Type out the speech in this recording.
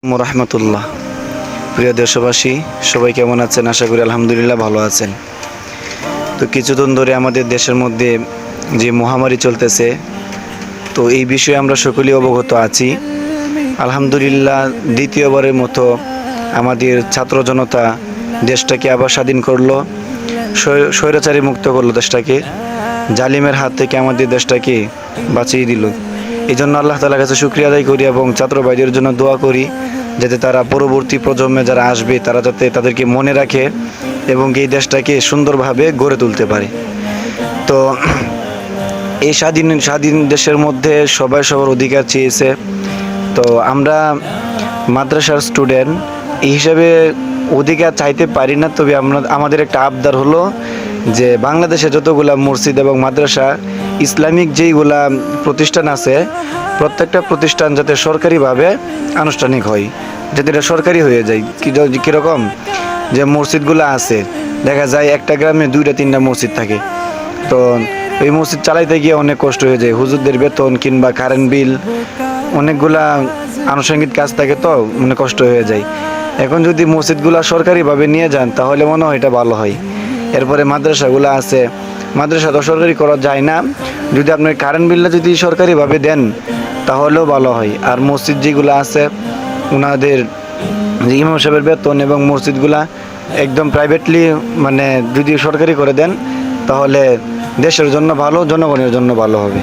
রহমতুল্লাহ। প্রিয় দেশবাসী, সবাই কেমন আছেন? আশা করি আলহামদুলিল্লাহ ভালো আছেন। তো কিছুদিন ধরে আমাদের দেশের মধ্যে যে মহামারী চলতেছে, তো এই বিষয়ে আমরা সকলেই অবগত আছি। আলহামদুলিল্লাহ দ্বিতীয়বারের মতো আমাদের ছাত্র জনতা দেশটাকে আবার স্বাধীন করলো, স্বৈরাচারী মুক্ত করলো দেশটাকে, জালিমের হাত থেকে আমাদের দেশটাকে বাঁচিয়ে দিল। এই জন্য আল্লাহ তাআলার কাছে শুকরিয়া আদায় করি এবং ছাত্র ভাইদের জন্য দোয়া করি, যাতে তারা পরবর্তী প্রজন্মে যারা আসবে তারা যাতে তাদেরকে মনে রাখে এবং এই দেশটাকে সুন্দরভাবে গড়ে তুলতে পারে। তো এই স্বাধীন দেশের মধ্যে সবাই সবার অধিকার চেয়েছে। তো আমরা মাদ্রাসার স্টুডেন্ট এই হিসাবে অধিকার চাইতে পারি না, তবে আমাদের একটা আবদার হলো যে বাংলাদেশে যতগুলা মসজিদ এবং মাদ্রাসা ইসলামিক যেইগুলা প্রতিষ্ঠান আছে, প্রত্যেকটা প্রতিষ্ঠান যাতে সরকারিভাবে আনুষ্ঠানিক হয়, যাতে এটা সরকারি হয়ে যায়। কীরকম যে মসজিদগুলো আছে, দেখা যায় একটা গ্রামে 2-3টা মসজিদ থাকে, তো এই মসজিদ চালাইতে গিয়ে অনেক কষ্ট হয়ে যায়। হুজুরদের বেতন কিংবা কারেন্ট বিল, অনেকগুলা আনুষঙ্গিক কাজ থাকে, তো মানে কষ্ট হয়ে যায়। এখন যদি মসজিদগুলা সরকারিভাবে নিয়ে যান তাহলে মনে হয় এটা ভালো হয়। এরপরে মাদ্রাসাগুলো আছে, মাদ্রাসা তো সরকারি করা যায় না, যদি আপনার কারেন্ট বিলটা যদি সরকারিভাবে দেন তাহলেও ভালো হয়। আর মসজিদ যেগুলো আছে ওনাদের যে ইমাম সাহেবের বেতন এবং মসজিদগুলা একদম প্রাইভেটলি মানে যদি সরকারি করে দেন তাহলে দেশের জন্য ভালো, জনগণের জন্য ভালো হবে।